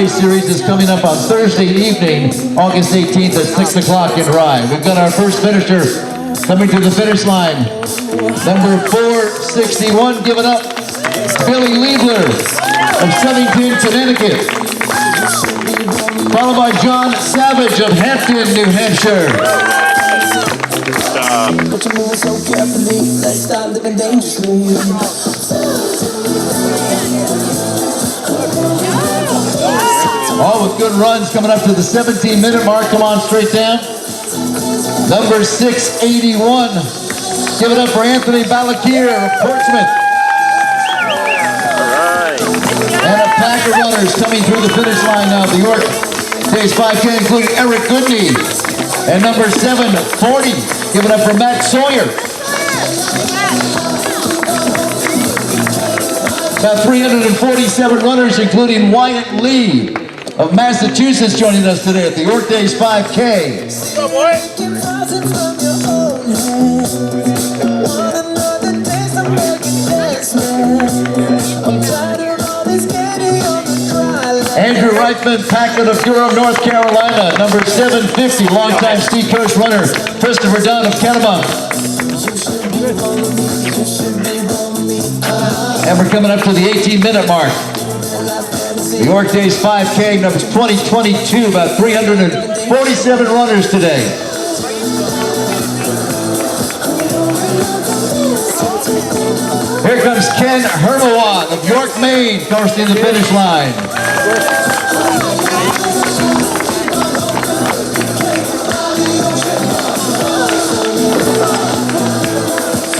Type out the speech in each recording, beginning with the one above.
race series is coming up on Thursday evening, August 18th at 6 o'clock in Rye. We've got our first finisher coming to the finish line. Number 461, give it up, Billy Liebler of Southington, Connecticut. Followed by John Savage of Hampton, New Hampshire. All with good runs coming up to the 17-minute mark. Come on, straight down. Number 681. Give it up for Anthony Balakir of Portsmouth. And a pack of runners coming through the finish line now. The York Days 5K, including Eric Goodney. And number 740. Give it up for Matt Sawyer. About 347 runners, including Wyatt Lee of Massachusetts, joining us today at the York Days 5K. Go, boy. Andrew Reitman Packard of Durham, North Carolina, number 750, longtime Sea Coast runner, Christopher Dunn of Kennebunk. And we're coming up to the 18-minute mark. The York Days 5K, numbers 2022, about 347 runners today. Here comes Ken Hermawat of York, Maine, crossing the finish line.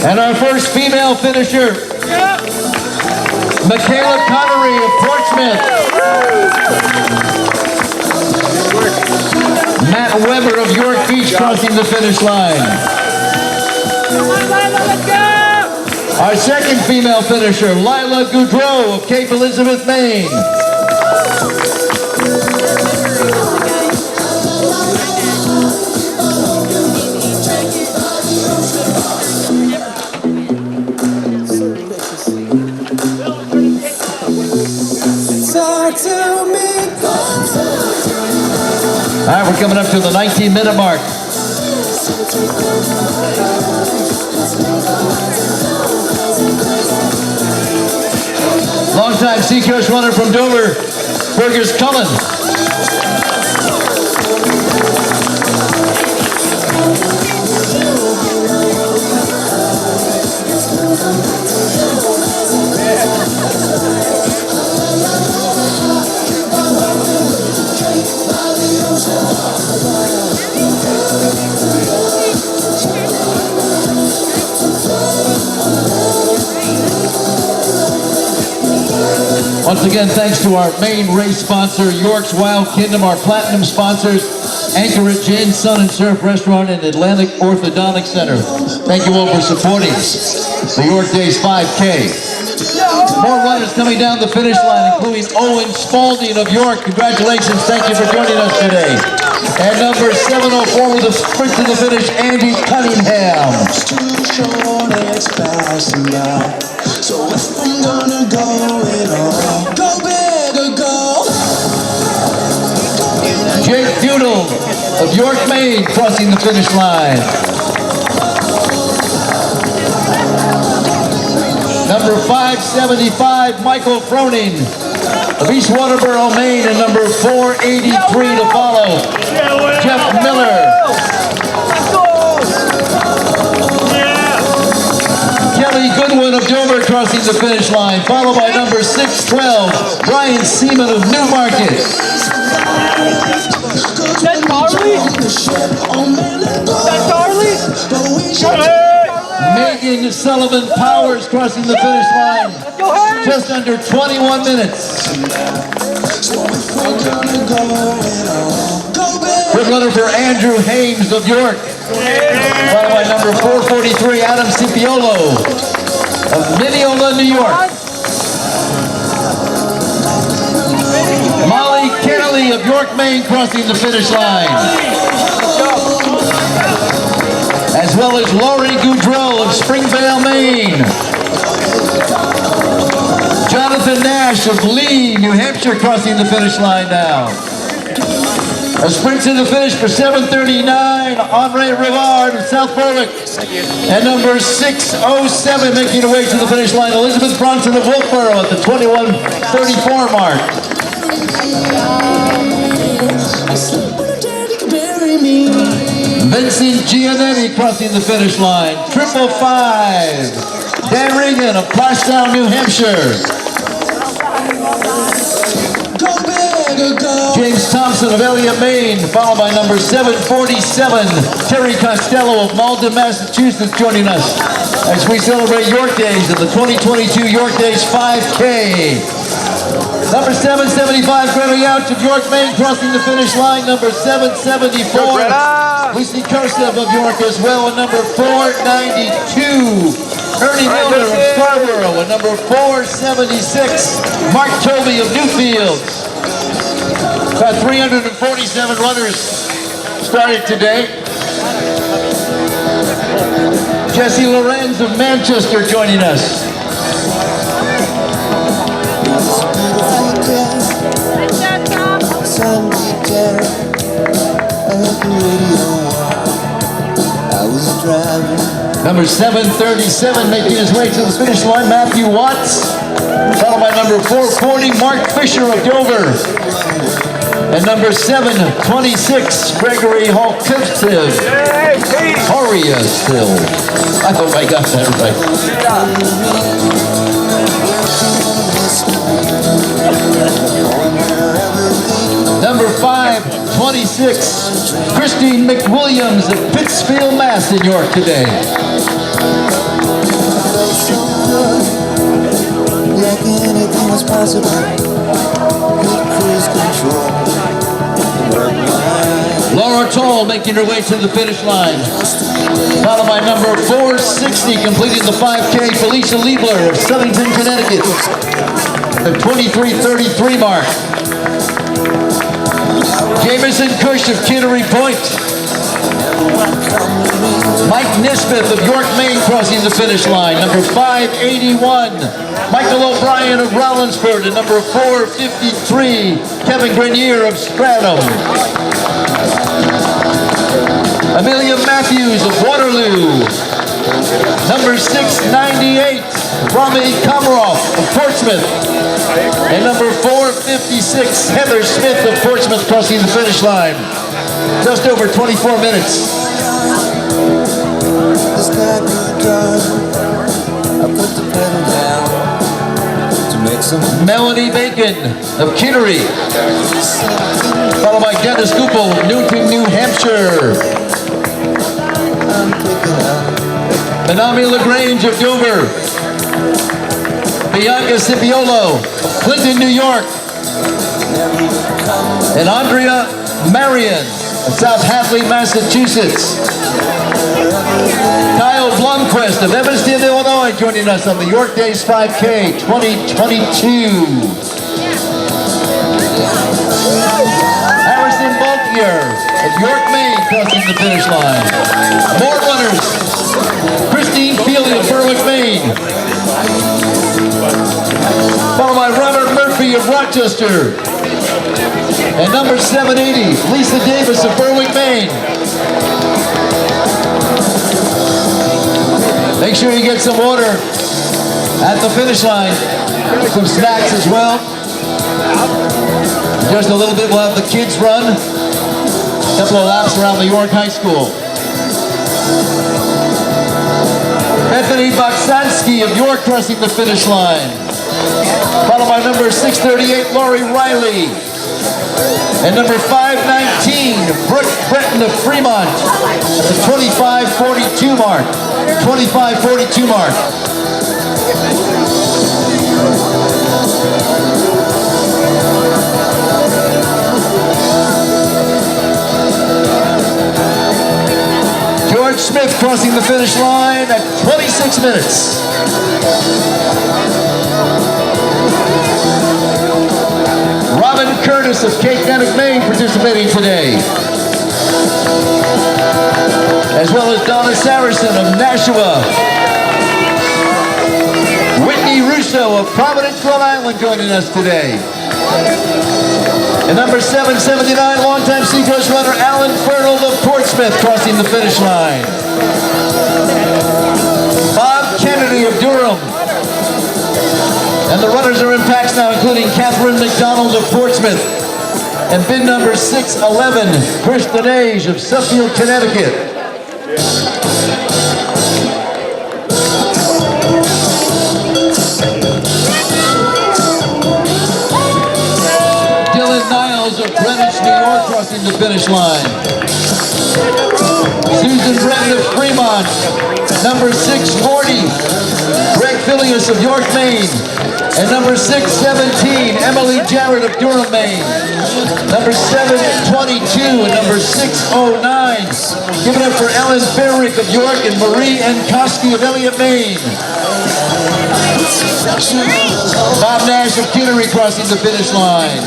And our first female finisher, Michaela Connery of Portsmouth. Matt Weber of York Beach crossing the finish line. Our second female finisher, Lila Goudreau of Cape Elizabeth, Maine. All right, we're coming up to the 19-minute mark. Longtime Seacoast runner from Dover, Burgers Cullen. Once again, thanks to our main race sponsor, York's Wild Kingdom, our platinum sponsors, Anchorage Inn, Sun and Surf Restaurant, and Atlantic Orthodontic Center. Thank you all for supporting the York Days 5K. More runners coming down the finish line, including Owen Spalding of York. Congratulations, thank you for joining us today. And number 704 with a sprint to the finish, Andy Cunningham. So if I'm gonna go it all, go big or go. Jake Doodle of York, Maine, crossing the finish line. Number 575, Michael Froning of East Waterboro, Maine, and number 483 to follow, Jeff Miller. Kelly Goodwin of Dover crossing the finish line, followed by number 612, Brian Seaman of Newmarket. Is that Carly? Is that Carly? Megan Sullivan Powers crossing the finish line, just under 21 minutes. Good runner for Andrew Hames of York, followed by number 443, Adam Cipiolo of Mineola, New York. Molly Kennelly of York, Maine, crossing the finish line, as well as Laurie Goudreau of Springvale, Maine. Jonathan Nash of Lee, New Hampshire, crossing the finish line now. A sprint to the finish for 7:39, Henri Rivard of South Berwick. And number 6:07 making her way to the finish line, Elizabeth Bronson of Wolfboro at the 21:34 mark. Vincent Giannetti crossing the finish line, 555. Dan Regan of Plaistown, New Hampshire. James Thompson of Elliott, Maine, followed by number 747, Terry Costello of Malden, Massachusetts, joining us as we celebrate York Days in the 2022 York Days 5K. Number 775, Greta Youch of York, Maine, crossing the finish line. Number 774, Lucy Kosev of York as well. And number 492, Ernie Miller of Scarborough. And number 476, Mark Toby of Newfields. About 347 runners started today. Jesse Lorenz of Manchester joining us. Number 737 making his way to the finish line, Matthew Watts, followed by number 440, Mark Fisher of Dover. And number 726, Gregory Holkivstiv. Horia still. I hope I got that right. Number 526, Christine McWilliams of Pittsfield, Mass. in York today. Like anything was possible. Cruise control. Laura Toll making her way to the finish line. Followed by number 460, completing the 5K, Felicia Liebler of Southington, Connecticut. The 23:33 mark. Jameson Cush of Kittery Point. Mike Nisbeth of York, Maine, crossing the finish line. Number 581, Michael O'Brien of Rollinsford. And number 453, Kevin Grenier of Stratham. Amelia Matthews of Waterloo. Number 698, Rami Komarov of Portsmouth. And number 456, Heather Smith of Portsmouth, crossing the finish line. Just over 24 minutes. Melanie Bacon of Kittery, followed by Dennis Goupel of Newton, New Hampshire. Manami LaGrange of Dover. Bianca Cipiolo of Clinton, New York. And Andrea Marion of South Hadley, Massachusetts. Kyle Blomquist of Evanston, Illinois, joining us on the York Days 5K 2022. Harrison Baltier of York, Maine, crossing the finish line. More runners. Christine Feely of Berwick, Maine. Followed by Robert Murphy of Rochester. And number 780, Lisa Davis of Berwick, Maine. Make sure you get some water at the finish line. Some snacks as well. Just a little bit, we'll have the kids run. A couple of laps around the York High School. Bethany Baksansky of York crossing the finish line. Followed by number 638, Lori Riley. And number 519, Brooke Breton of Fremont at the 25:42 mark. 25:42 mark. George Smith crossing the finish line at 26 minutes. Robin Curtis of Cape Canaveral, Maine, participating today. As well as Donna Saracen of Nashua. Whitney Jimmy Russo of Providence, Rhode Island, joining us today. And number 779, longtime Seacoast runner Alan Fernald of Portsmouth, crossing the finish line. Bob Kennedy of Durham. And the runners are in packs now, including Catherine McDonald of Portsmouth. And bin number 611, Kristen Age of Suffield, Connecticut. Of Greenwich, New York, crossing the finish line. Susan Brennan of Fremont, number 640. Greg Phileas of York, Maine. And number 617, Emily Jarrett of Durham, Maine. Number 722 and number 609. Give it up for Ellen Berrick of York and Marie N. Koski of Elliott, Maine. Bob Nash of Kittery crossing the finish line.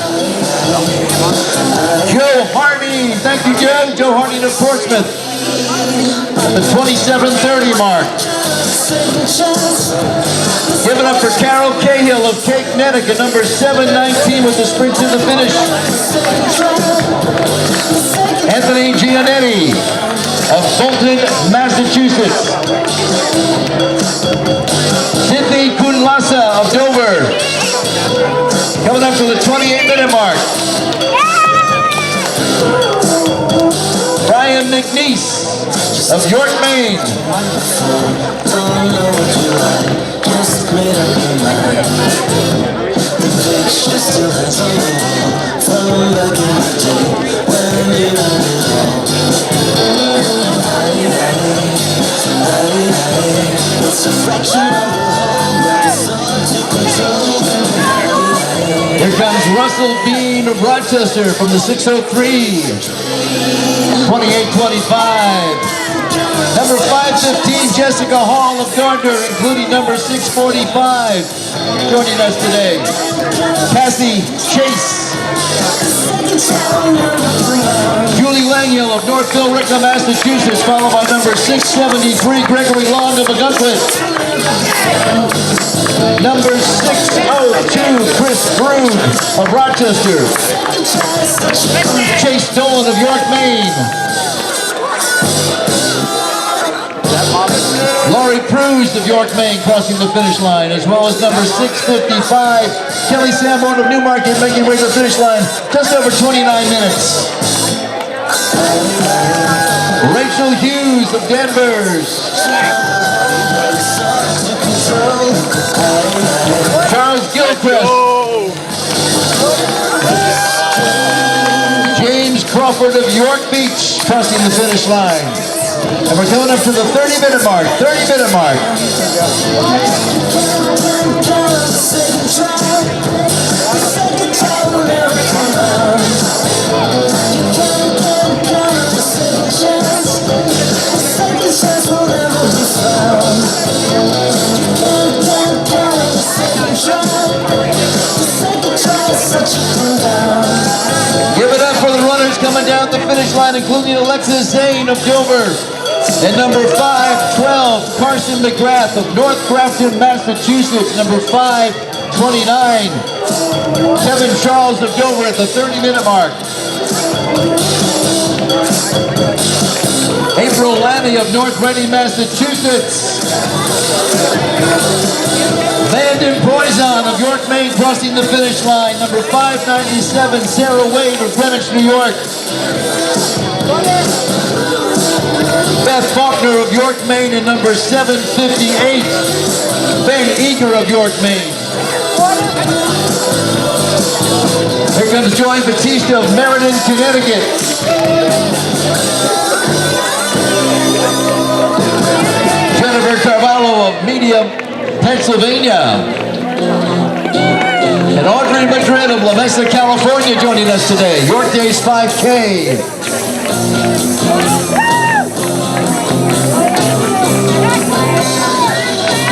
Joe Harding, thank you, Joe. Joe Harding of Portsmouth at the 27:30 mark. Give it up for Carol Cahill of Cape Connecticut, number 719 with the sprint to the finish. Anthony Giannetti of Fulton, Massachusetts. Cynthia Kunlasa of Dover, coming up to the 28-minute mark. Brian McNeese of York, Maine. Here comes Russell Bean of Rochester from the 603. 28-25. Number 515, Jessica Hall of Gardner, including number 645, joining us today. Cassie Chase. Julie Langhill of Northville, Rickham, Massachusetts, followed by number 673, Gregory Long of Agunquit. Number 602, Chris Brood of Rochester. Chase Dolan of York, Maine. Laurie Pruse of York, Maine, crossing the finish line, as well as number 655, Kelly Sanborn of Newmarket, making way to the finish line, just over 29 minutes. Rachel Hughes of Danvers. Charles Gilchrist. James Crawford of York Beach, crossing the finish line. And we're coming up to the 30-minute mark. 30-minute mark. Give it up for the runners coming down the finish line, including Alexis Zane of Dover. And number 512, Carson McGrath of North Grafton, Massachusetts. Number 529, Kevin Charles of Dover at the 30-minute mark. April Lanny of North Reading, Massachusetts. Landon Poison of York, Maine, crossing the finish line. Number 597, Sarah Wade of Greenwich, New York. Beth Faulkner of York, Maine, and number 758, Ben Eager of York, Maine. Here comes Joy Batista of Meriden, Connecticut. Jennifer Carvalho of Media, Pennsylvania. And Audrey Madrid of La Mesa, California, joining us today. York Days 5K.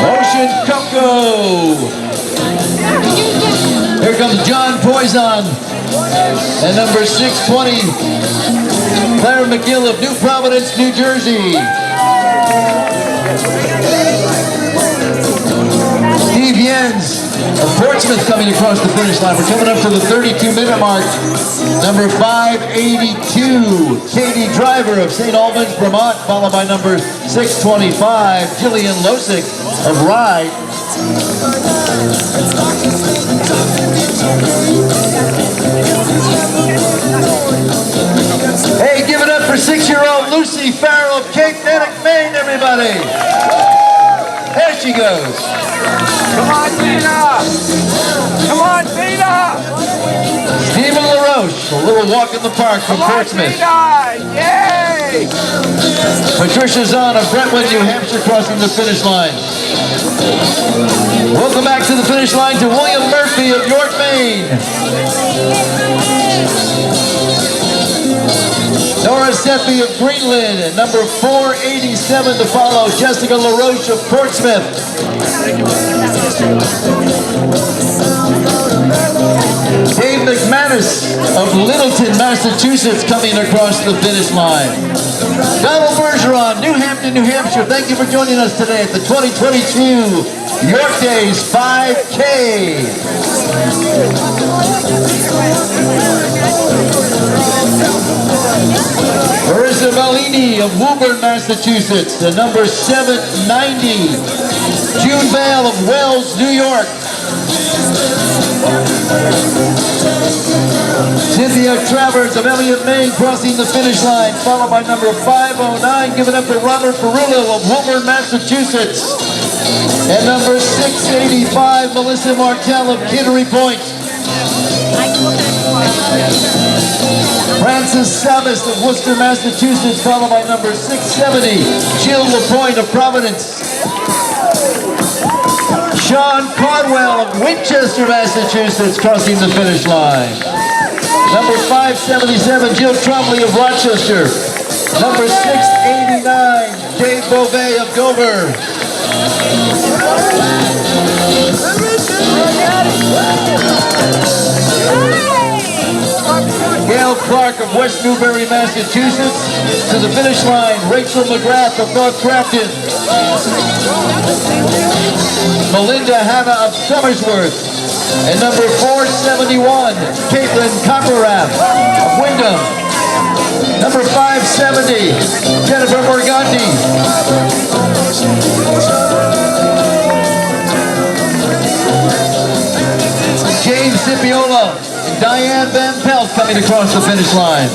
Ocean Coco. Here comes John Poison. And number 620, Claire McGill of New Providence, New Jersey. Steve champions of Portsmouth coming across the finish line. We're coming up to the 32-minute mark. Number 582, Katie Driver of St. Albans, Vermont, followed by number 625, Jillian Losick of Rye. Hey, give it up for 6-year-old Lucy Farrell of Cape Nettic, Maine, everybody. There she goes. Come on, Tina! Come on, Tina! Stephen LaRoche, a little walk in the park from Portsmouth. Yay! Patricia Zahn of Brentwood, New Hampshire, crossing the finish line. Welcome back to the finish line to William Murphy of York, Maine. Nora Seppi of Greenland, and number 487 to follow, Jessica LaRoche of Portsmouth. Dave McManus of Littleton, Massachusetts, coming across the finish line. Donald Bergeron, New Hampton, New Hampshire, thank you for joining us today at the 2022 York Days 5K. Marissa Bellini of Woburn, Massachusetts, the number 790. June Vale of Wells, New York. Cynthia Travers of Elliott, Maine, crossing the finish line, followed by number 509. Give it up to Robert Perillo of Woburn, Massachusetts. And number 685, Melissa Martell of Kittery Point. Francis Savis of Worcester, Massachusetts, followed by number 670, Jill LaPointe of Providence. Sean Cardwell of Winchester, Massachusetts, crossing the finish line. Number 577, Jill Trombley of Rochester. Number 689, Dave Beauvais of Dover. Gail Clark of West Newbury, Massachusetts, to the finish line. Rachel McGrath of North Grafton. Melinda Hanna of Somersworth. And number 471, Caitlin Copperath of Wyndham. Number 570, Jennifer Morgandi. James Cipiola and Diane Van Pelt coming across the finish line.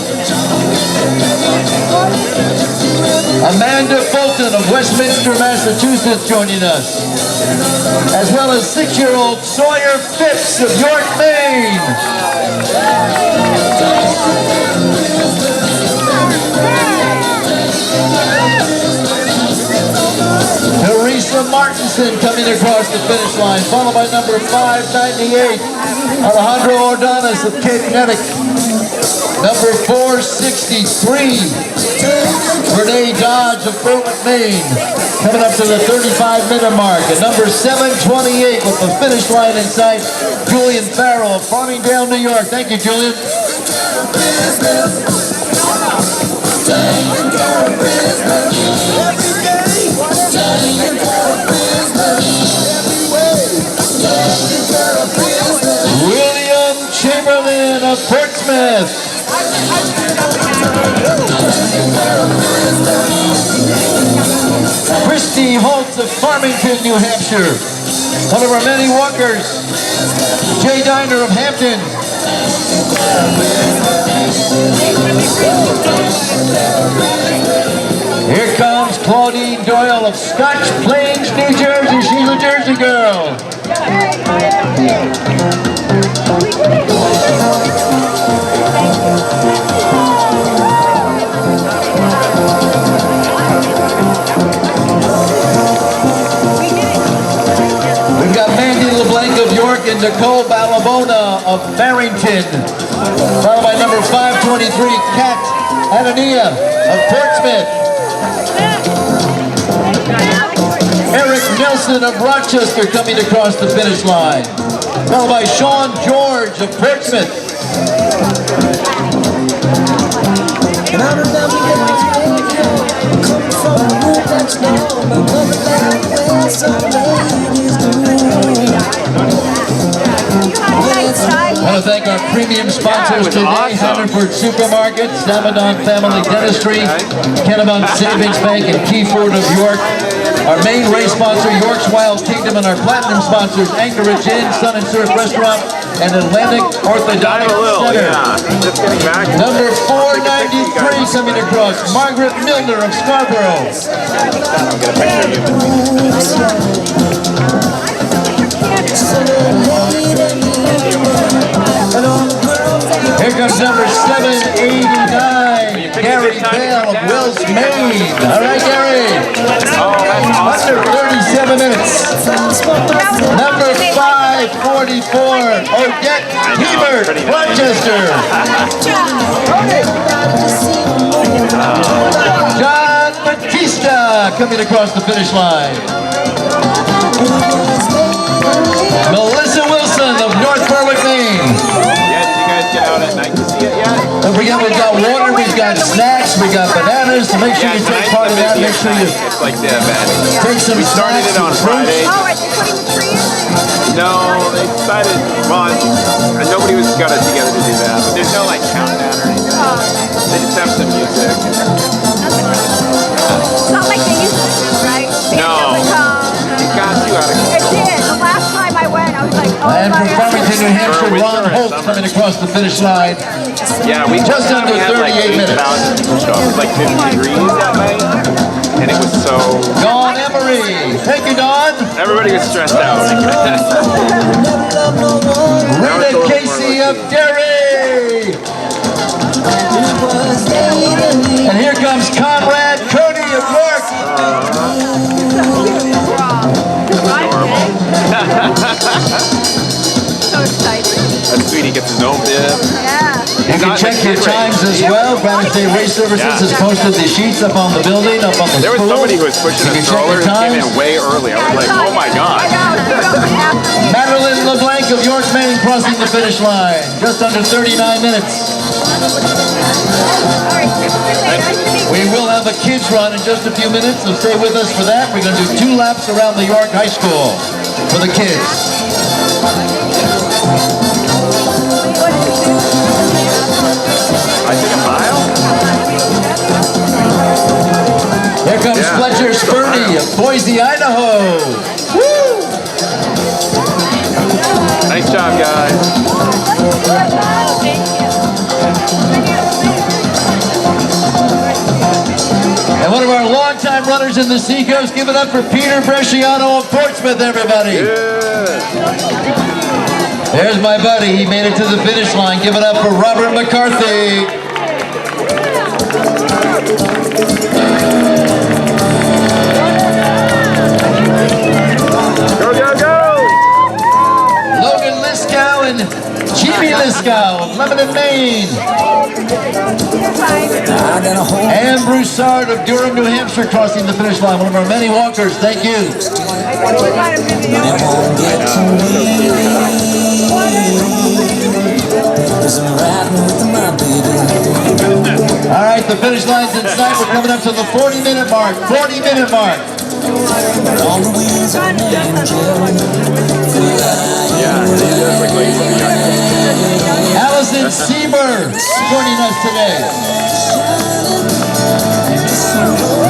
Amanda Fulton of Westminster, Massachusetts, joining us. As well as 6-year-old Sawyer Phipps of York, Maine. Teresa Martinson coming across the finish line, followed by number 598, Alejandro Ordonez of Cape Nettic. Number 463, Renee Dodge of Berwick, Maine, coming up to the 35-minute mark. And number 728 with the finish line in sight, Julian Farrell of Farmingdale, New York. Thank you, Julian. William Chamberlain of Portsmouth. Christy Holtz of Farmington, New Hampshire. One of our many walkers. Jay Diner of Hampton. Here comes Claudine Doyle of Scotch Plains, New Jersey. She's a Jersey girl. We've got Mandy LeBlanc of York and Nicole Balabona of Barrington, followed by number 523, Kat Adania of Portsmouth. Eric Nelson of Rochester coming across the finish line, followed by Sean George of Portsmouth. our premium sponsors today. awesome. Hannaford Supermarket, Samadon Family Dentistry, Kennebunk Savings Bank, and Keyford of York. Our main race sponsor, York's Wild Kingdom, and our platinum sponsors, Anchorage Inn, Sun and Surf Restaurant, and Atlantic Orthodontic Center. Just getting back. Number 493 coming across, Margaret Milner of Scarborough. I'll get a picture of you. Here comes number 789, Gary Bell of Wells, Maine. All right, Gary. Under 37 minutes. Number 544, Odette Hebert, Rochester. John Batista coming across the finish line. Melissa Wilson of North Berwick, Maine. Get out at night to see it yet? Don't forget, we've got water, we've got snacks, we got bananas, so make sure you take part of that. Make sure you It's like the event. take some. We started it on Friday. Oh, are they putting the tree in? No, they decided, well, nobody was got it together to do that. But there's no like countdown or anything. They just have some music. It's not like they used to do, right? No. It got you out of It did. The last time I went, I was like, oh And my from God. Farmington, New Hampshire, Ron Holt coming across the finish line. Yeah, we Just under we had 38 minutes. 8,000 people show up. It was like 50 degrees that night, and it was so. Dawn Emery. Thank you, Dawn. Everybody was stressed out. Rita Casey of Derry. And here comes Conrad Cody of York. So excited. That's sweet. He gets his own bib. Yeah. You can check your times as well. Granite State Race Services has posted the sheets up on the building, up on the There was school. somebody who was pushing You a can check stroller your and came times. in way early. I was like, oh my god. Madeline LeBlanc of York, Maine, crossing the finish line. Just under 39 minutes. We will have a kids run in just a few minutes, so stay with us for that. We're going to do 2 laps around the York High School for the kids. I did a mile? Here comes Fletcher Spurdy of Boise, Idaho. Woo! Nice job, guys. And one of our longtime runners in the Seacoast, give it up for Peter Bresciano of Portsmouth, everybody. There's my buddy. He made it to the finish line. Give it up for Robert McCarthy. Go, go, go! Logan Liskow and Jimmy Liskow of Lebanon, Maine. And Broussard of Durham, New Hampshire, crossing the finish line. One of our many walkers. Thank you. All right, the finish line's in sight. We're coming up to the 40-minute mark. 40-minute mark. Allison Sieber joining us today.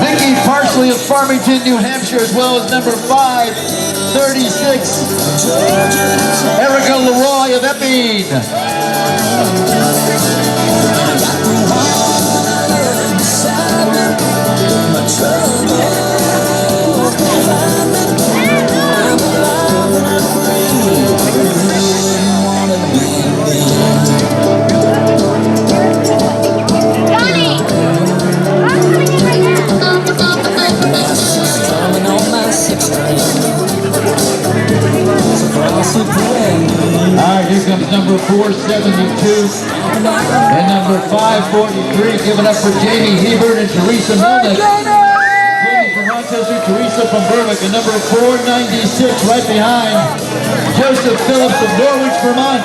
Vicky Parsley of Farmington, New Hampshire, as well as number 536, Erica Leroy of Epping. Here comes number 472 and number 543. Give it up for Jamie Hebert and Teresa Melnick. Jamie from Rochester, Teresa from Berwick, and number 496 right behind Joseph Phillips of Norwich, Vermont.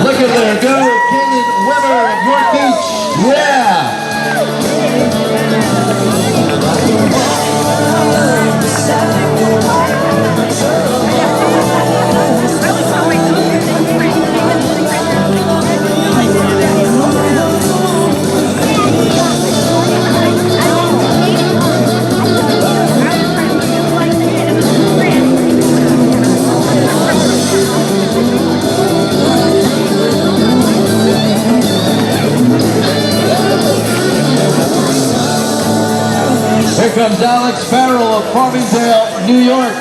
Look at there, go, Kaylin Weber of York Beach. Yeah! comes Alex Farrell of Farmingdale, New York.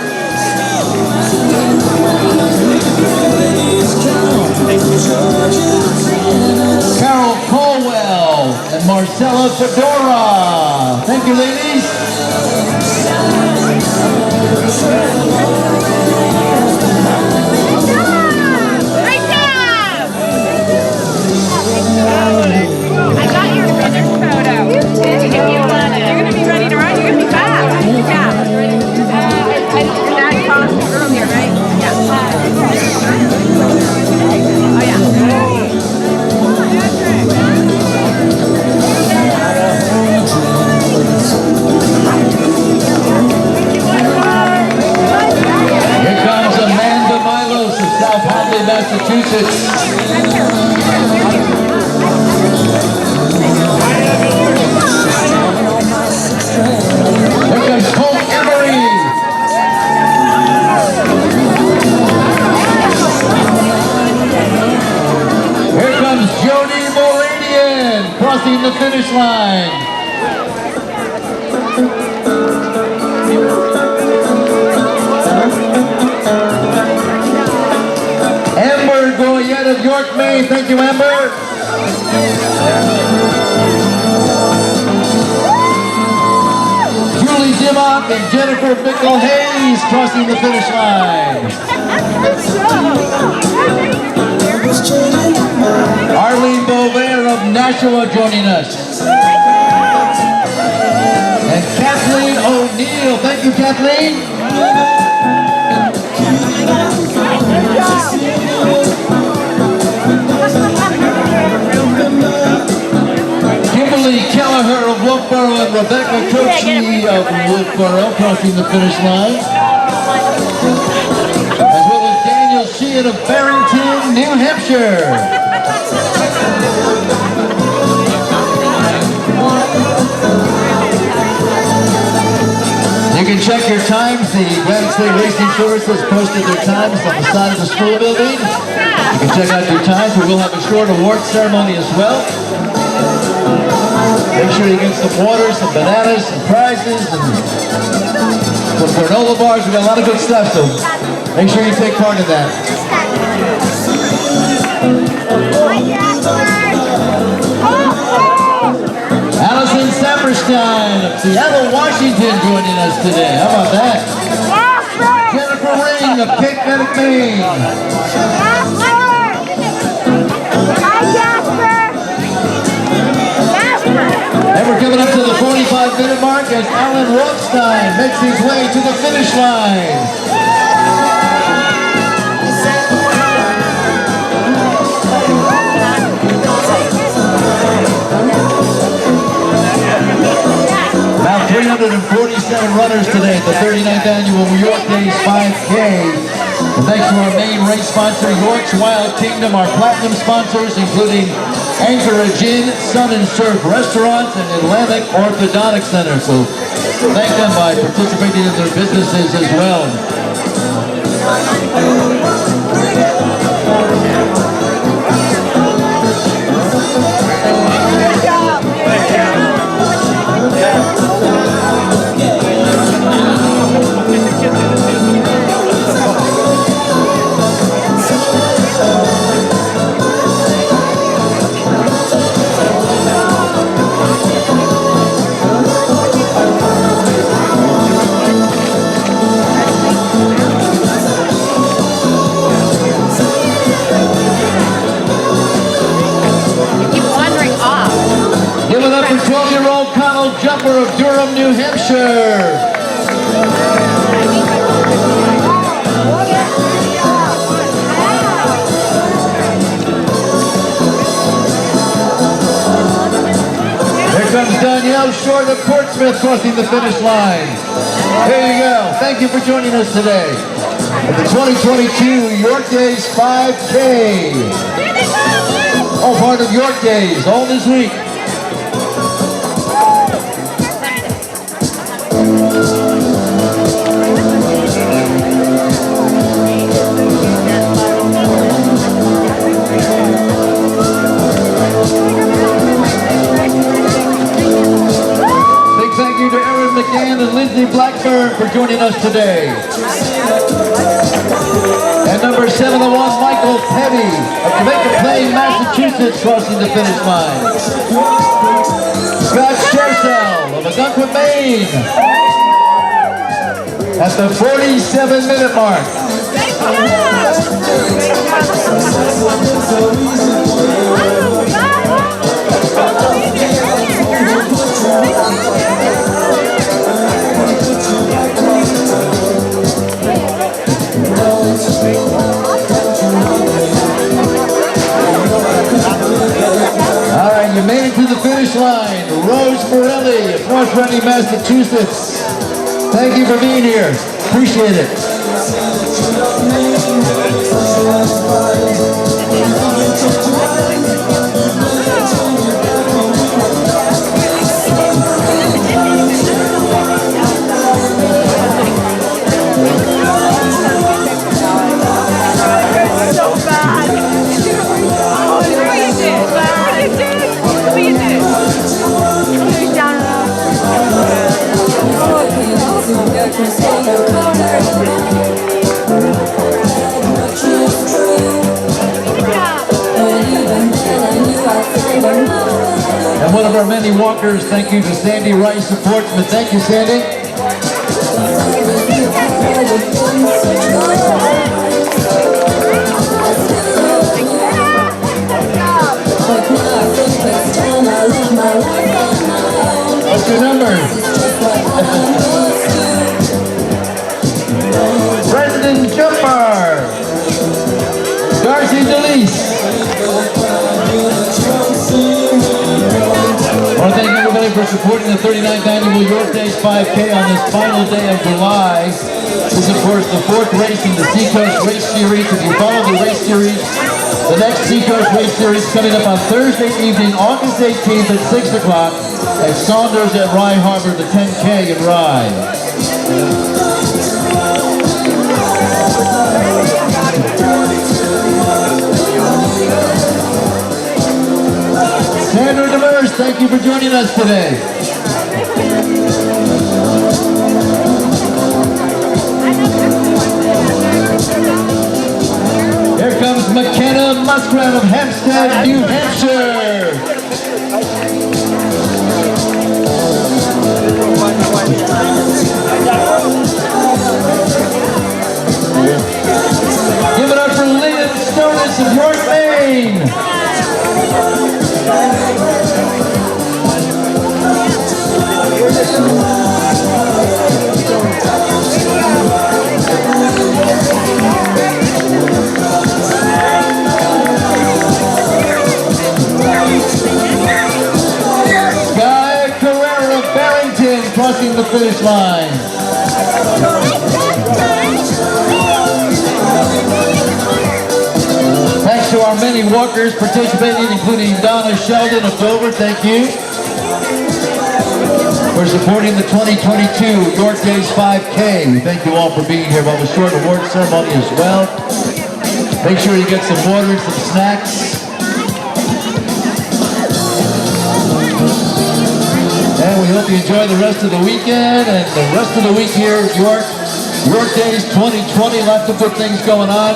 Carol Colwell and Marcella Fedora. Thank you, ladies. Great job! I got your brother's photo. You did? If you want it. You're going to be ready to run. You're going to be fast. Yeah. Your dad crossed earlier, right? Yeah. Oh, yeah. Here comes Amanda Milos of South Hadley, Massachusetts. Here comes Hope Emery. Here comes Jody Moradian crossing the finish line. Amber Goyette of York, Maine. Thank you, Amber. Julie Dimmock and Jennifer Bickle Hayes crossing the finish line. Arlene Beauvais of Nashua joining us. And Kathleen O'Neill. Thank you, Kathleen. Kimberly Kelleher of Wolfboro and Rebecca Kochi of Wolfboro crossing the finish line. As well as Daniel Sheehan of Barrington, New Hampshire. You can check your times. The Granite State Racing Service has posted their times on the side of the school building. You can check out your times. We will have a short award ceremony as well. Make sure you get some water, some bananas, some prizes, and some granola bars. We got a lot of good stuff, so make sure you take part in that. Allison Saperstein of Seattle, Washington joining us today. How about that? Jennifer Ring of Cape Cod, Maine. And we're coming up to the 45-minute mark as Alan Rothstein makes his way to the finish line. About 347 runners today at the 39th Annual New York Days 5K. And thanks to our main race sponsor, York's Wild Kingdom, our platinum sponsors, including Anchorage Inn, Sun and Surf Restaurants, and Atlantic Orthodontic Center. So thank them by participating in their businesses as well. Give it up for 12-year-old Connell Jumper of Durham, New Hampshire. Here comes Danielle Short of Portsmouth crossing the finish line. There you go. Thank you for joining us today at the 2022 York Days 5K. All part of York Days, all this week. Anthony Blackburn for joining us today. And number 701, Michael Petty of Jamaica Plain, Massachusetts, crossing the finish line. Scott Shersell of Algonquin, Maine, at the 47-minute mark. All right, you made it to the finish line. Rose Morelli of North Reading, Massachusetts. Thank you for being here. Appreciate it. And one of our many walkers, thank you to Sandy Rice of Portsmouth. Thank you, Sandy. What's your number? Brendan Jumper. Darcy DeLeese. I want to thank everybody for supporting the 39th Annual York Days 5K on this final day of July. This is, of course, the fourth race in the Seacoast Race Series. If you follow the race series, the next Seacoast Race Series coming up on Thursday evening, August 18th at 6 o'clock at Saunders at Rye Harbor, the 10K in Rye. Sandra Demers, thank you for joining us today. Here comes McKenna Muskrat of Hempstead, New Hampshire. Give it up for Liam Stonis of York, Maine. Crossing the finish line. Thanks to our many walkers participating, including Donna Sheldon of Dover. Thank you for supporting the 2022 York Days 5K. We thank you all for being here. We'll have a short award ceremony as well. Make sure you get some water and some snacks. And we hope you enjoy the rest of the weekend and the rest of the week here at York. York Days 2020, lots of good things going on.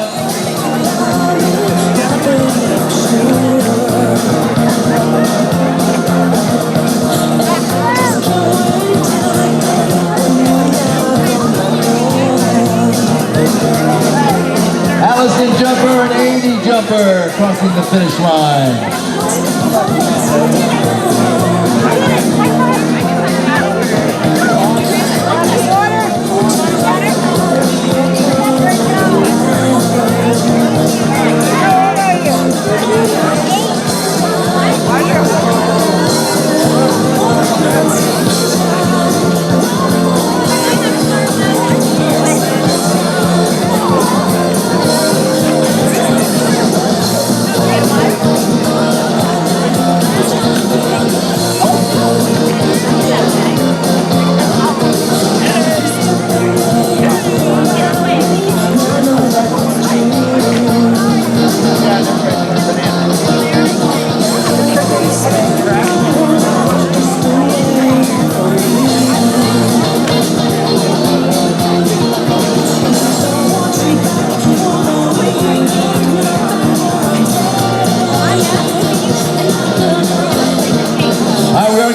Allison Jumper and Amy Jumper crossing the finish line.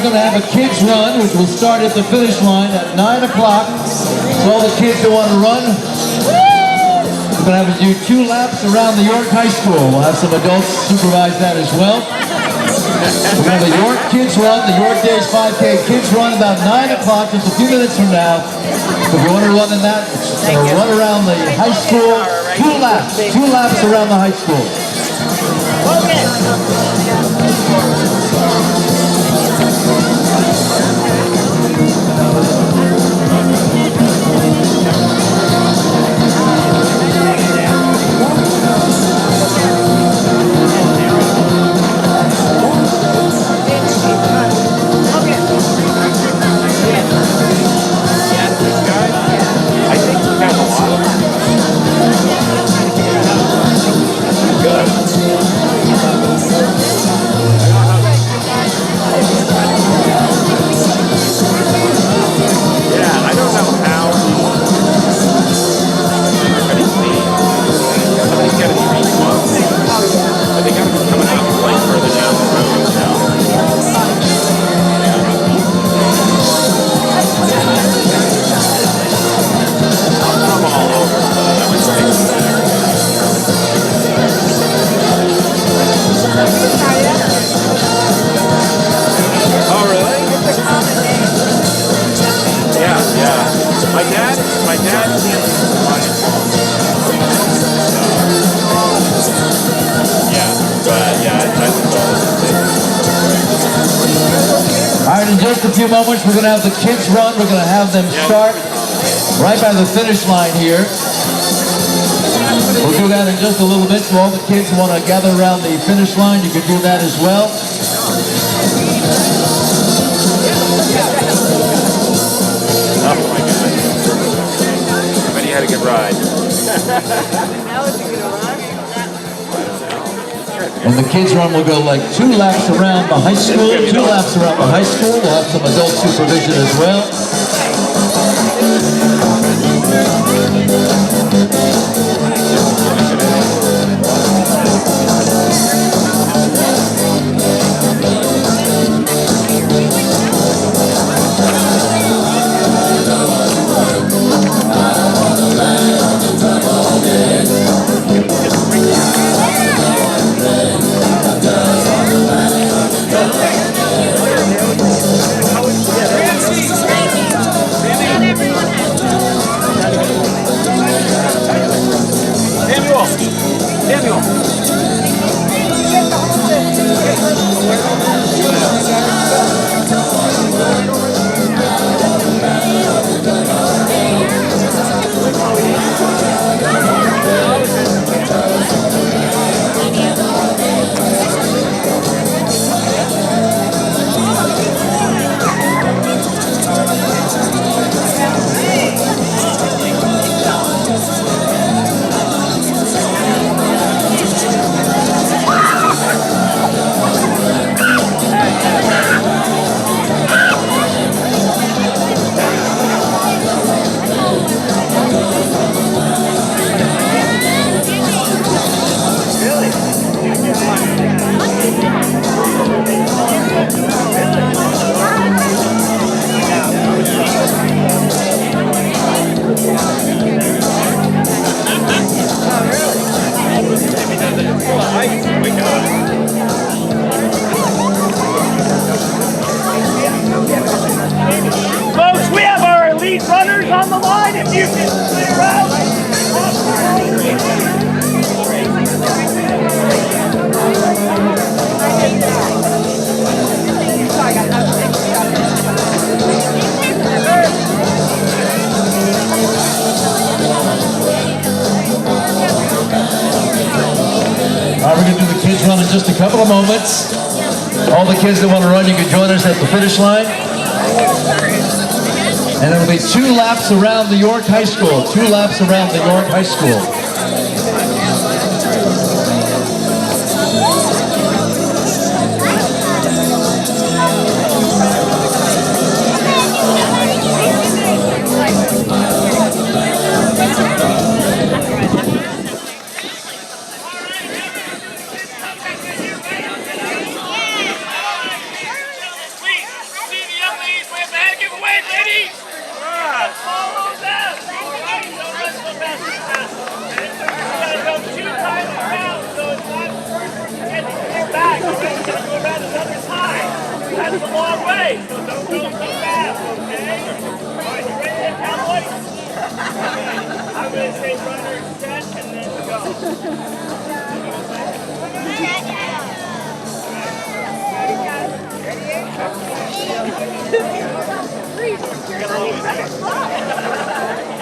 we're going to have a kids run, which will start at the finish line at 9 o'clock. So all the kids that want to run, we're going to have to do 2 laps around the York High School. We'll have some adults supervise that as well. We're going to have a York Kids Run, the York Days 5K Kids Run about 9 o'clock, just a few minutes from now. If you want to run in that, it's going to run around the high school, 2 laps around the high school. In just a few moments, we're going to have the kids run. We're going to have them start right by the finish line here. We'll do that in just a little bit. So all the kids who want to gather around the finish line, you can do that as well. Oh my God. But he had a good ride. And the kids run will go like 2 laps around the high school, 2 laps around the high school. We'll have some adult supervision as well. on the line if you can clear out. All right, we're going to do the kids run in just a couple of moments. All the kids that want to run, you can join us at the finish line. And it'll be 2 laps around the York High School. 2 laps around the York High School. go around another time. That's a long way, so don't go so fast, okay? All right, you ready then, cowboy? I'm going to say runner, set, and then go.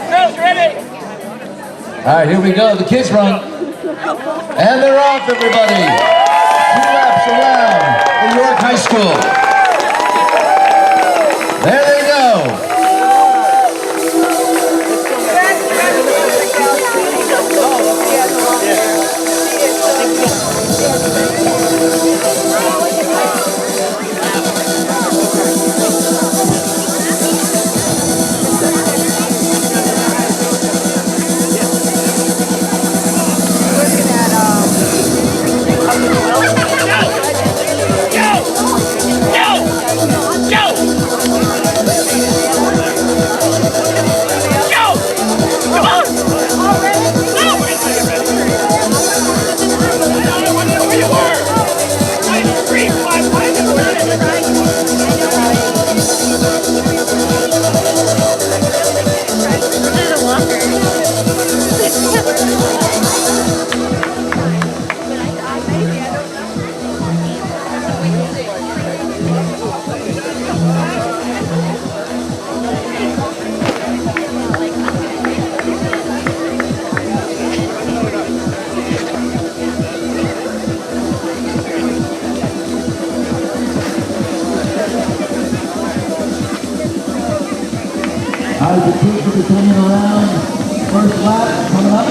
Girls, ready? All right, here we go. The kids run. And they're off, everybody. 2 laps around the York High School. There they go. All right, the kids will be coming around. First lap coming up.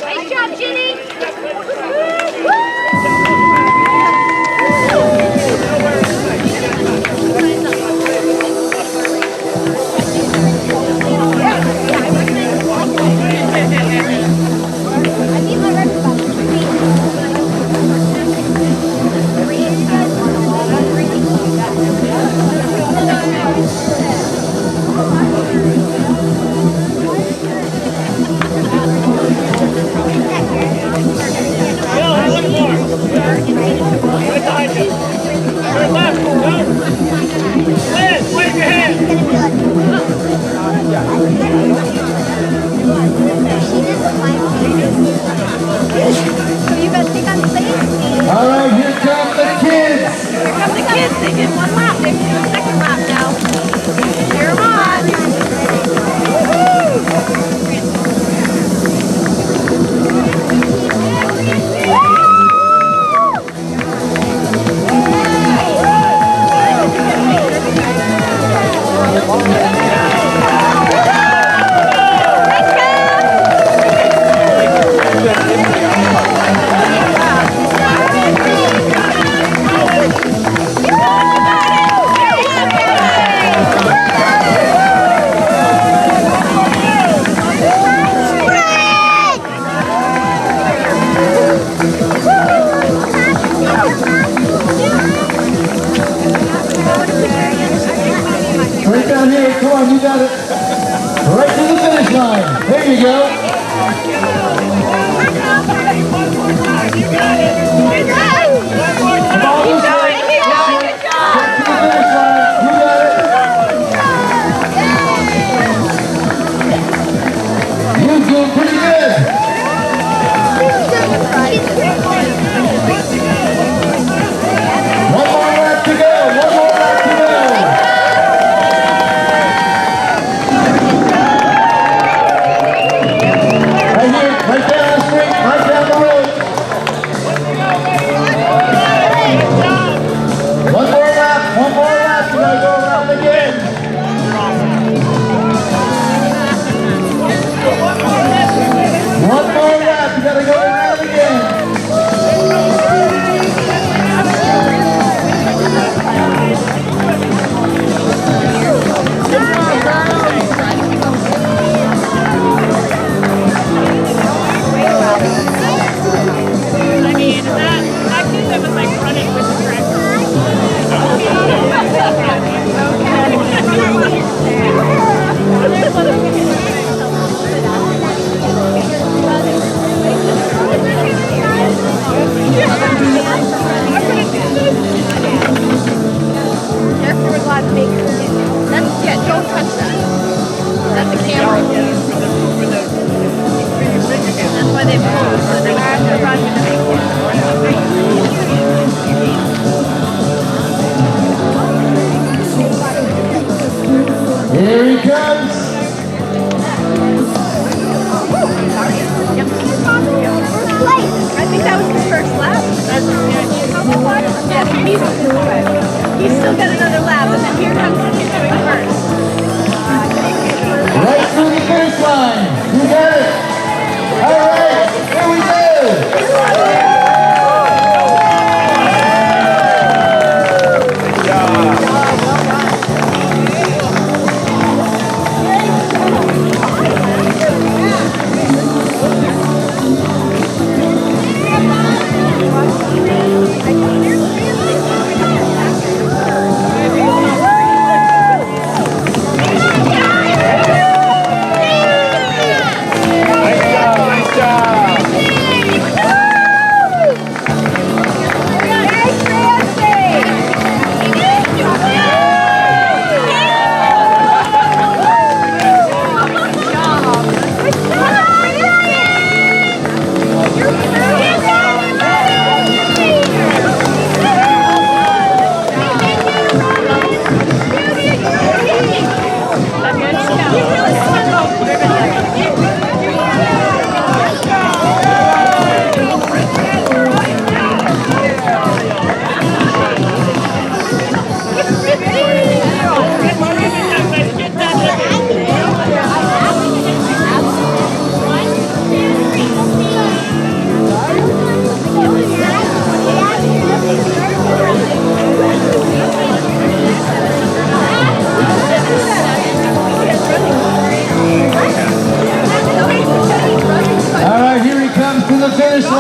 Nice job, Ginny. All right, here come the kids. Here come the kids. They did 1 lap. They can do a 2nd lap now. Cheer 'em on. You got it!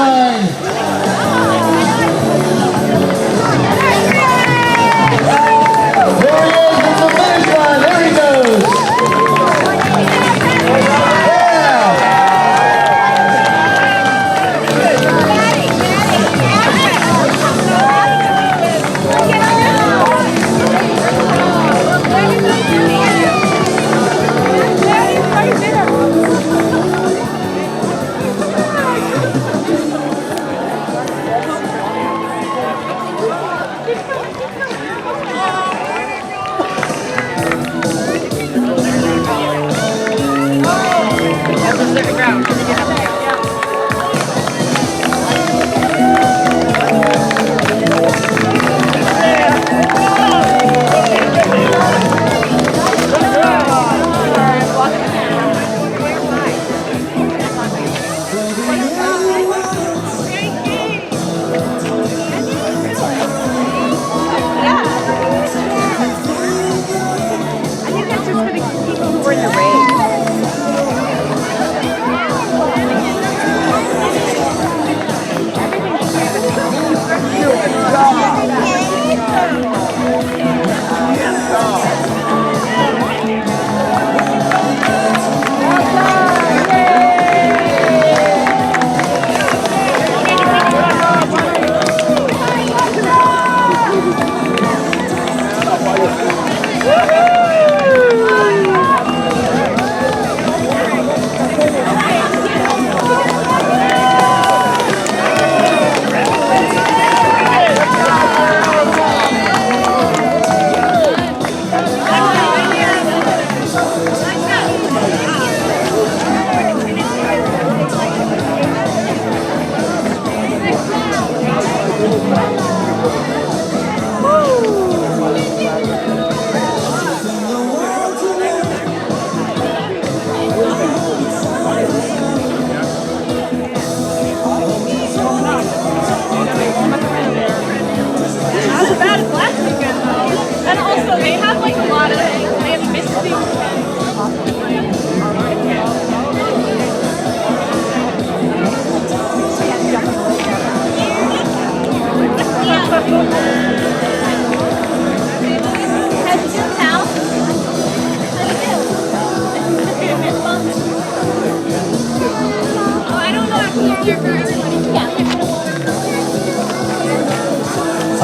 line. There he is at the finish line. There he goes.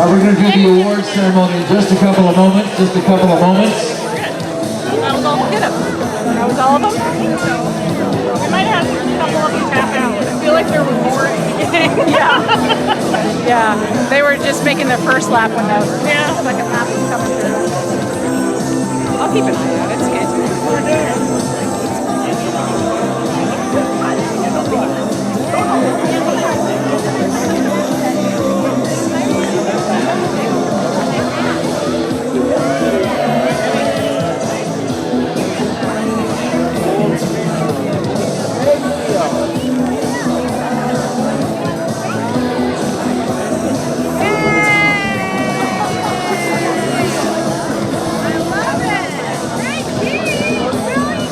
We're going to do the awards ceremony in just a couple of moments. That was all of them? That was all of them? We might have a couple of them tap out. I feel like there were more. Yeah. Yeah. They were just making their first lap when the second lap was coming through. I'll keep an eye out. It's good. I love it. Thank you.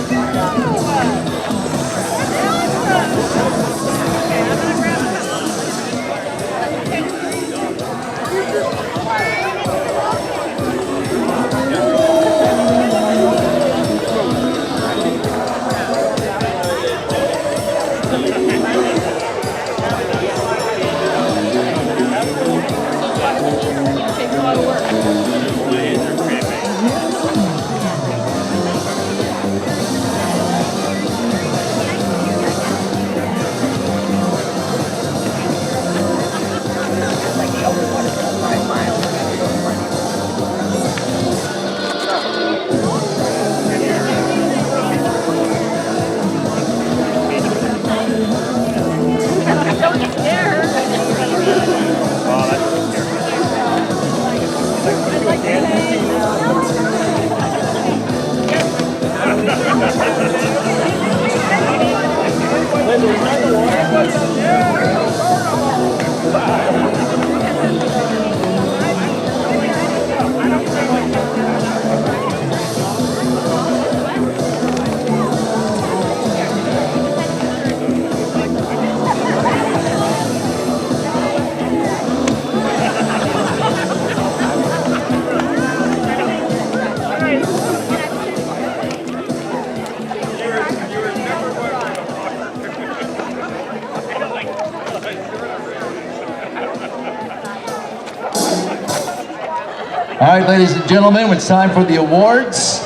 All right, ladies and gentlemen, it's time for the awards.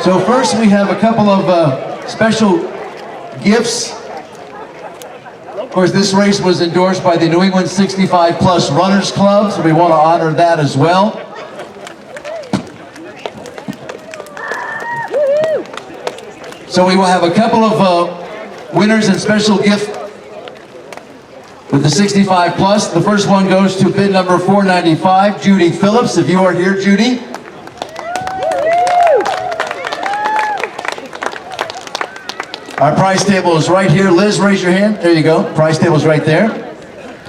So first we have a couple of special gifts. Of course, this race was endorsed by the New England 65 Plus Runners Club, so we want to honor that as well. So we will have a couple of winners and special gift with the 65 Plus. The first one goes to bid number 495, Judy Phillips. If you are here, Judy. Our prize table is right here. Liz, raise your hand. There you go. Prize table is right there.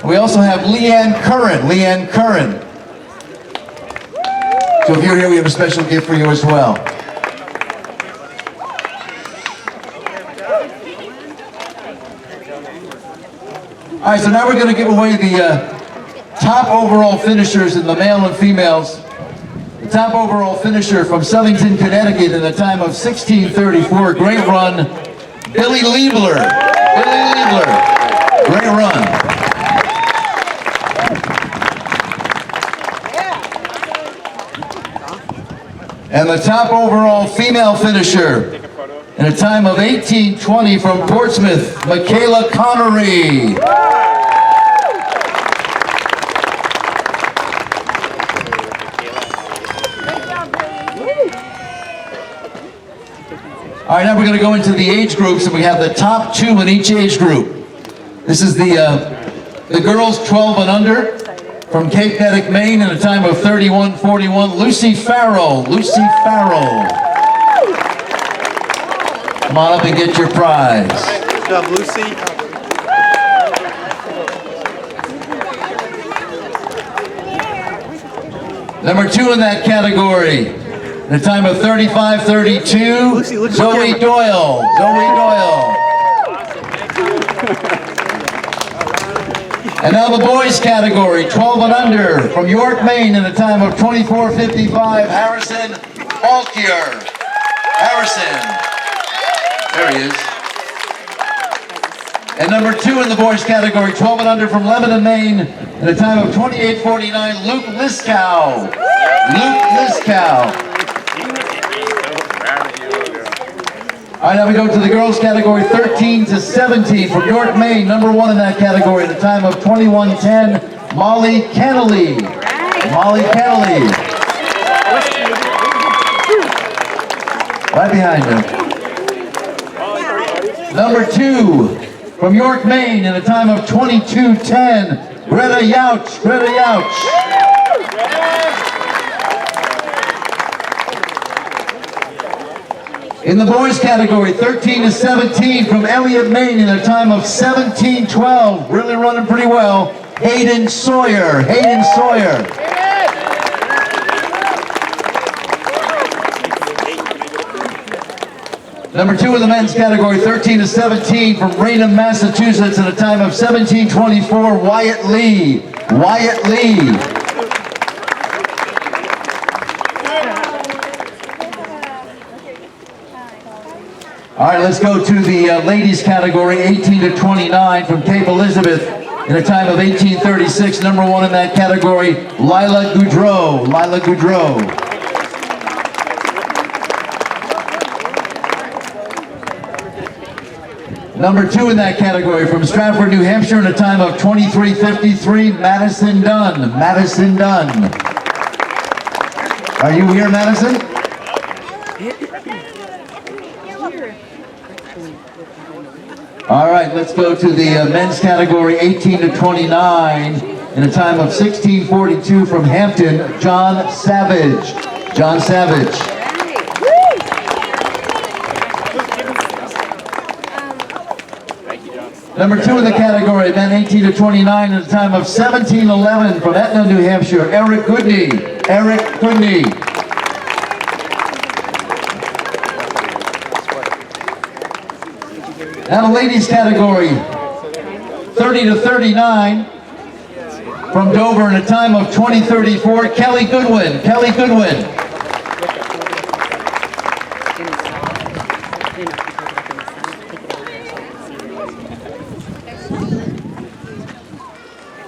We also have Leanne Curran. Leanne Curran. So if you're here, we have a special gift for you as well. All right, so now we're going to give away the top overall finishers in the male and females. The top overall finisher from Southington, Connecticut in a time of 16:34. Great run, Billy Liebler. Billy Liebler. Great run. And the top overall female finisher in a time of 18:20 from Portsmouth, Michaela Connery. All right, now we're going to go into the age groups, and we have the top two in each age group. This is the girls 12 and under from Cape Cod, Maine, in a time of 31:41. Lucy Farrell. Lucy Farrell. Come on up and get your prize. Good job, Lucy. Number two in that category, in a time of 35:32, Zoe Doyle. Zoe Doyle. And now the boys category, 12 and under, from York, Maine, in a time of 24:55, Harrison Alkier. Harrison. There he is. And number two in the boys category, 12 and under, from Lebanon, Maine, in a time of 28:49, Luke Liskow. Luke Liskow. All right, now we go to the girls category, 13 to 17, from York, Maine, number one in that category, at a time of 21:10, Molly Kennelly. Molly Kennelly. Right behind her. Number two, from York, Maine, in a time of 22:10, Greta Yauch. Greta Yauch. In the boys category, 13 to 17, from Elliott, Maine, in a time of 17:12, really running pretty well, Hayden Sawyer. Hayden Sawyer. Number two in the men's category, 13 to 17, from Raynham, Massachusetts, in a time of 17:24, Wyatt Lee. Wyatt Lee. All right, let's go to the ladies category, 18 to 29, from Cape Elizabeth, in a time of 18:36. Number one in that category, Lila Goudreau. Lila Goudreau. Number two in that category, from Stratford, New Hampshire, in a time of 23:53, Madison Dunn. Madison Dunn. Are you here, Madison? All right, let's go to the men's category, 18 to 29, in a time of 16:42, from Hampton, John Savage. John Savage. Number two in the category, men 18 to 29, in a time of 17:11, from Etna, New Hampshire, Eric Goodney. Eric Goodney. Now the ladies category, 30 to 39, from Dover, in a time of 20:34, Kelly Goodwin. Kelly Goodwin.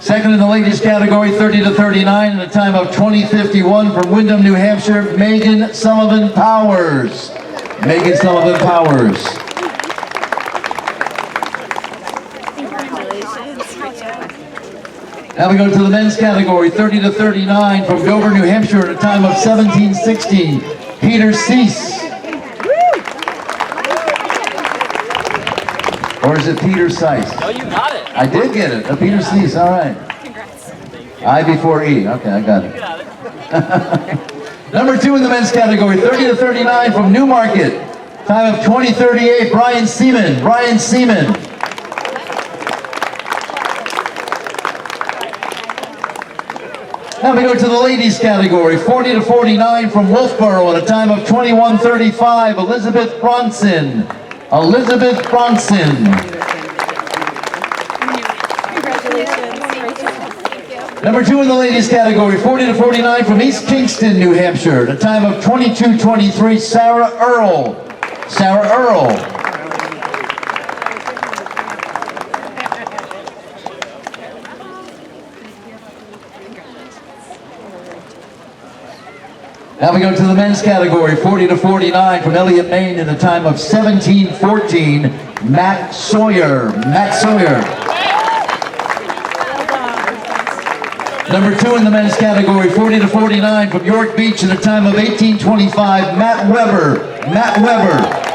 Second in the ladies category, 30 to 39, in a time of 20:51 from Windham, New Hampshire, Megan Sullivan Powers. Megan Sullivan Powers. Now we go to the men's category, 30 to 39 from Dover, New Hampshire, at a time of 17:16, Peter Cease. Or is it Peter Seiss? No, you got it. I did get it. Peter Cease, all right. Congrats. I before E. Okay, I got it. You got it. Number 2 in the men's category, 30 to 39 from Newmarket. Time of 20:38, Brian Seaman. Brian Seaman. Now we go to the ladies category, 40 to 49 from Wolfboro at a time of 21:35, Elizabeth Bronson. Elizabeth Bronson. Number 2 in the ladies category, 40 to 49 from East Kingston, New Hampshire, at a time of 22:23, Sarah Earl. Sarah Earl. Now we go to the men's category, 40 to 49 from Elliott, Maine, in a time of 17:14, Matt Sawyer. Matt Sawyer. Number 2 in the men's category, 40 to 49 from York Beach, in a time of 18:25, Matt Weber. Matt Weber.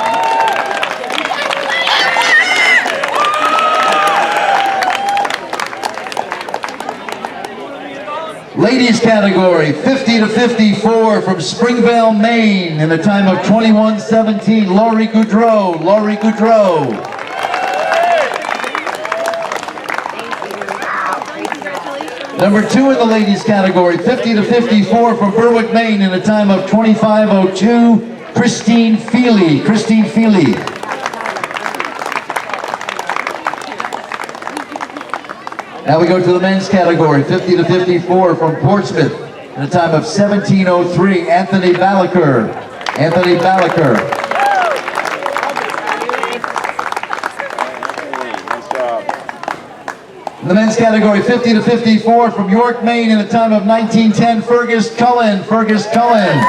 Ladies category, 50 to 54 from Springvale, Maine, in a time of 21:17, Laurie Goudreau. Laurie Goudreau. Number 2 in the ladies category, 50 to 54 from Berwick, Maine, in a time of 25:02, Christine Feely. Christine Feely. Now we go to the men's category, 50 to 54 from Portsmouth, in a time of 17:03, Anthony Ballaker. Anthony Ballaker. Nice job. In the men's category, 50 to 54 from York, Maine, in a time of 19:10, Fergus Cullen. Fergus Cullen.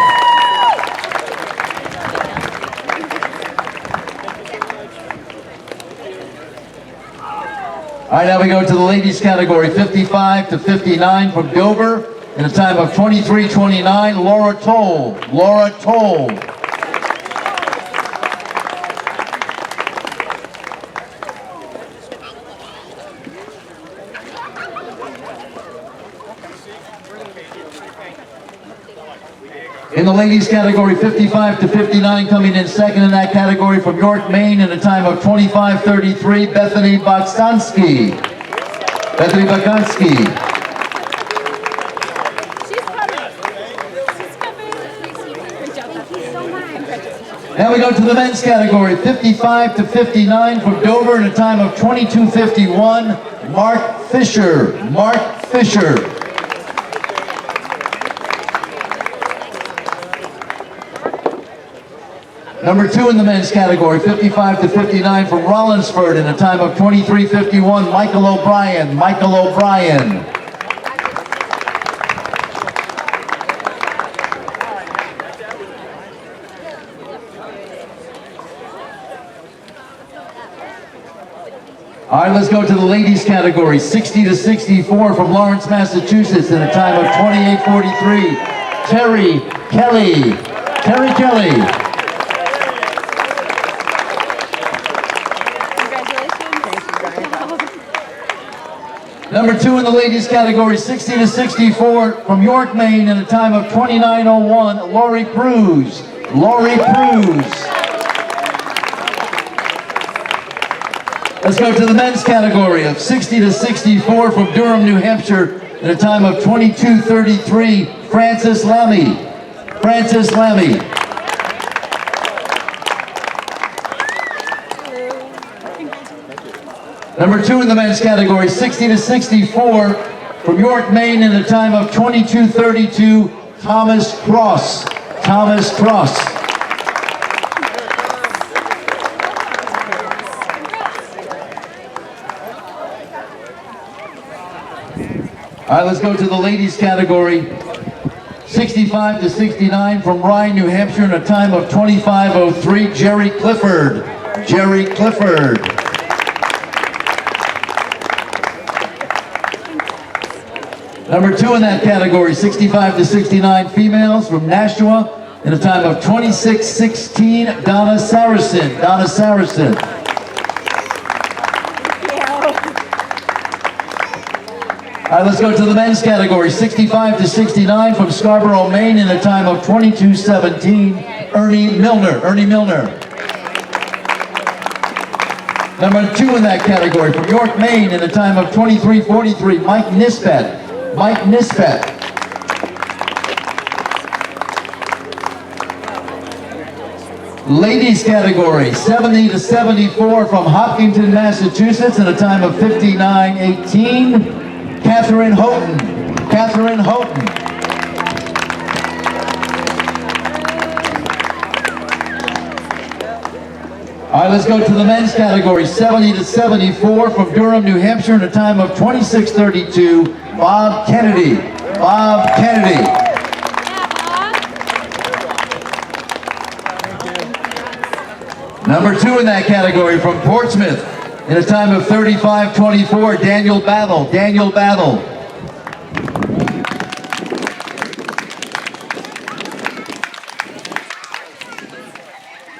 All right, now we go to the ladies category, 55 to 59 from Dover, in a time of 23:29, Laura Toll. Laura Toll. In the ladies category, 55 to 59, coming in second in that category from York, Maine, in a time of 25:33, Bethany Bokstansky. Bethany Bokstansky. She's coming. She's coming. Great job. Thank you so much. Now we go to the men's category, 55 to 59 from Dover, in a time of 22:51, Mark Fisher. Mark Fisher. Number 2 in the men's category, 55 to 59 from Rollinsford, in a time of 23:51, Michael O'Brien. Michael O'Brien. All right, let's go to the ladies category, 60 to 64 from Lawrence, Massachusetts, in a time of 28:43, Terry Kelly. Terry Kelly. Number 2 in the ladies category, 60 to 64 from York, Maine, in a time of 29:01, Lori Cruz. Lori Cruz. Let's go to the men's category of 60 to 64 from Durham, New Hampshire, in a time of 22:33, Francis Lammy. Francis Lammy. Number 2 in the men's category, 60 to 64 from York, Maine, in a time of 22:32, Thomas Cross. Thomas Cross. All right, let's go to the ladies category. 65 to 69 from Rye, New Hampshire in a time of 25:03, Jerry Clifford. Jerry Clifford. Number 2 in that category, 65 to 69 females from Nashua in a time of 26:16, Donna Saracen. Donna Saracen. All right, let's go to the men's category, 65 to 69 from Scarborough, Maine in a time of 22:17, Ernie Milner. Ernie Milner. Number 2 in that category from York, Maine in a time of 23:43, Mike Nisbet. Mike Nisbet. Ladies category, 70 to 74 from Hopkinton, Massachusetts in a time of 59:18, Catherine Houghton. Catherine Houghton. All right, let's go to the men's category, 70 to 74 from Durham, New Hampshire in a time of 26:32, Bob Kennedy. Bob Kennedy. Number 2 in that category from Portsmouth in a time of 35:24, Daniel Battle. Daniel Battle.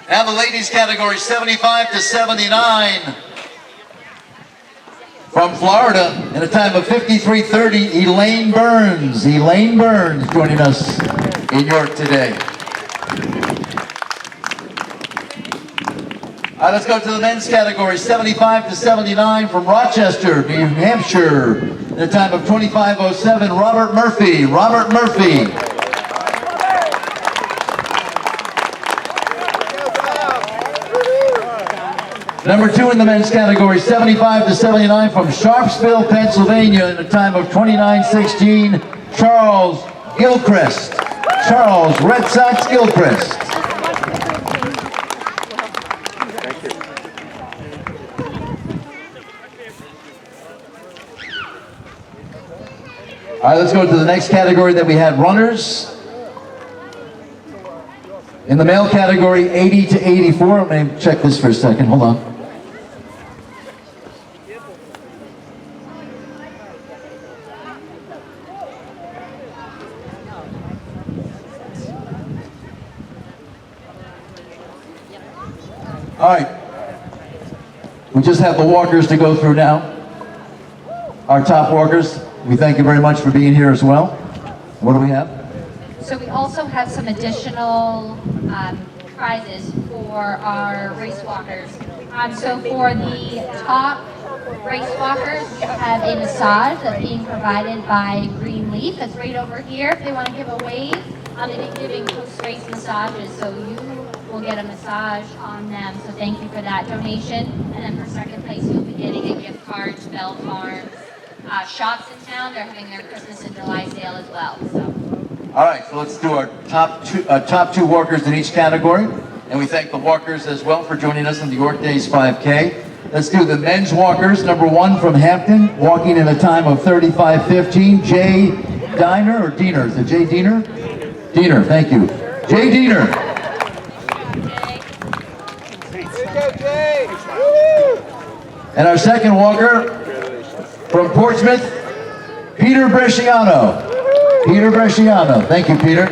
Now the ladies category, 75 to 79 from Florida in a time of 53:30, Elaine Burns. Elaine Burns joining us in York today. All right, let's go to the men's category, 75 to 79 from Rochester, New Hampshire in a time of 25:07, Robert Murphy. Robert Murphy. Number 2 in the men's category, 75 to 79 from Sharpsville, Pennsylvania in a time of 29:16, Charles Gilchrist. Charles Red Sox Gilchrist. All right, let's go to the next category that we had, runners. In the male category, 80 to 84. I'm going to check this for a second. Hold on. All right. We just have the walkers to go through now. Our top walkers. We thank you very much for being here as well. What do we have? So we also have some additional prizes for our race walkers. So for the top race walkers, we have a massage that's being provided by Green Leaf. That's right over here. If they want to give a wave, they've been giving post-race massages, so you will get a massage on them. So thank you for that donation. And then for second place, you'll be getting a gift card to Bell Farms. Shops in town, they're having their Christmas and July sale as well. So. All right, so let's do our top two walkers in each category. And we thank the walkers as well for joining us on the York Days 5K. Let's do the men's walkers. Number 1 from Hampton, walking in a time of 35:15, Jay Diner, or Diener? Is it Jay Diener? Diener, thank you. Jay Diener. And our second walker from Portsmouth, Peter Bresciano. Peter Bresciano. Thank you, Peter.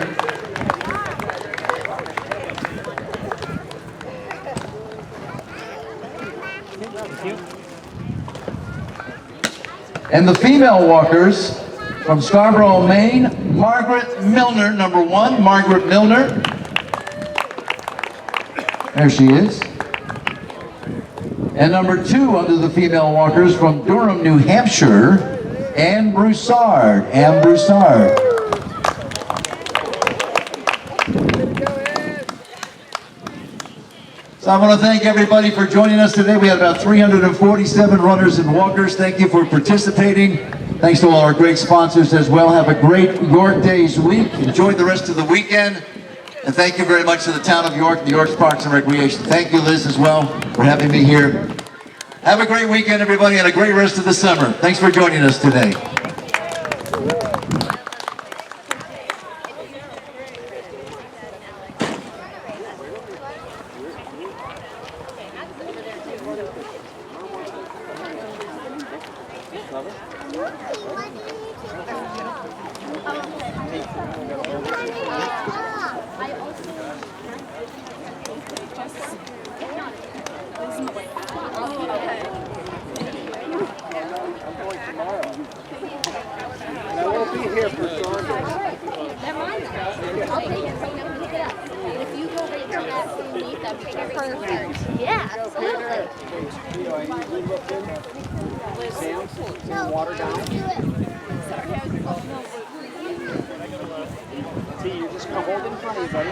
And the female walkers from Scarborough, Maine, Margaret Milner, number 1, Margaret Milner. There she is. And number 2 under the female walkers from Durham, New Hampshire, Anne Broussard. Anne Broussard. So I want to thank everybody for joining us today. We had about 347 runners and walkers. Thank you for participating. Thanks to all our great sponsors as well. Have a great York Days week. Enjoy the rest of the weekend. And thank you very much to the town of York, the York's Parks and Recreation. Thank you, Liz, as well, for having me here. Have a great weekend, everybody, and a great rest of the summer. Thanks for joining us today. underneath them. Take every part. Yeah, absolutely. Sam, water down. See, you're just going to hold it in front of you, buddy.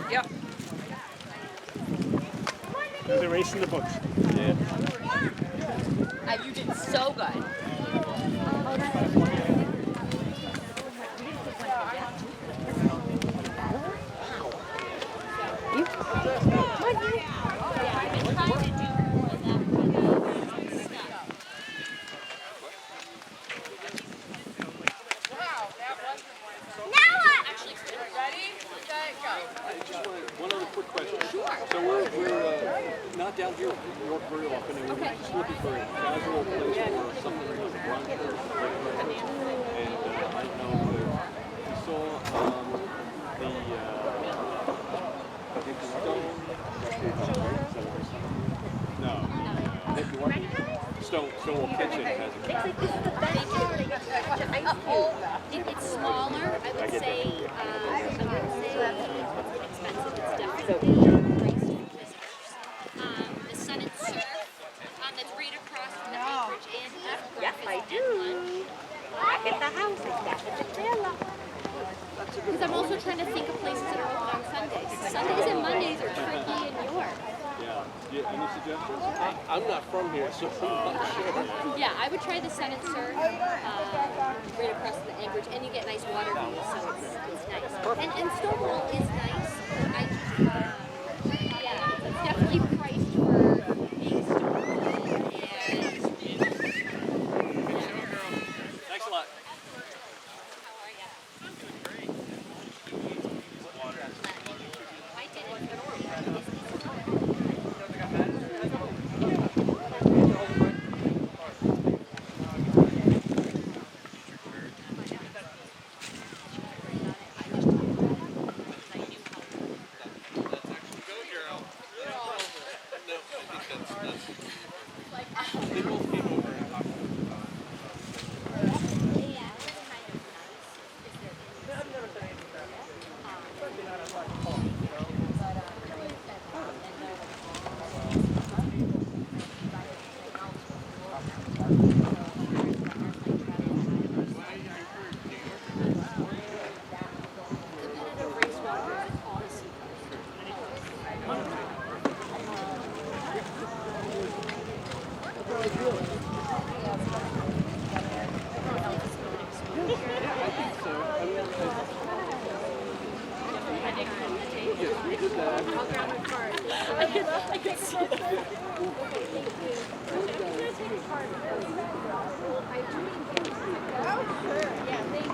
Yep. There's a race in the books. Yeah. You did so good. One other quick question. Sure. So we're not down here in York very often, and we're just looking for a casual place for something like a brunch or breakfast. And I know that we saw the Stone. No, Stonewall Kitchen has a It's smaller, I would say. It's inexpensive. It's definitely priced for visitors. The Sun and Surf, that's right across from the Anchorage Inn. Yes, I do. Back at the house, it's back at the trailer. Because I'm also trying to think of places that are open on Sundays. Sundays and Mondays are tricky in York. Any suggestions? I'm not from here, so I'm not sure. Yeah, I would try the Sun and Surf right across from the Anchorage, and you get nice water views, so it's nice. And Stonewall is nice. It's definitely priced for being Stonewall. Thanks a lot. How are you? I didn't. I could see that. Oh, sure. Yeah, thank you.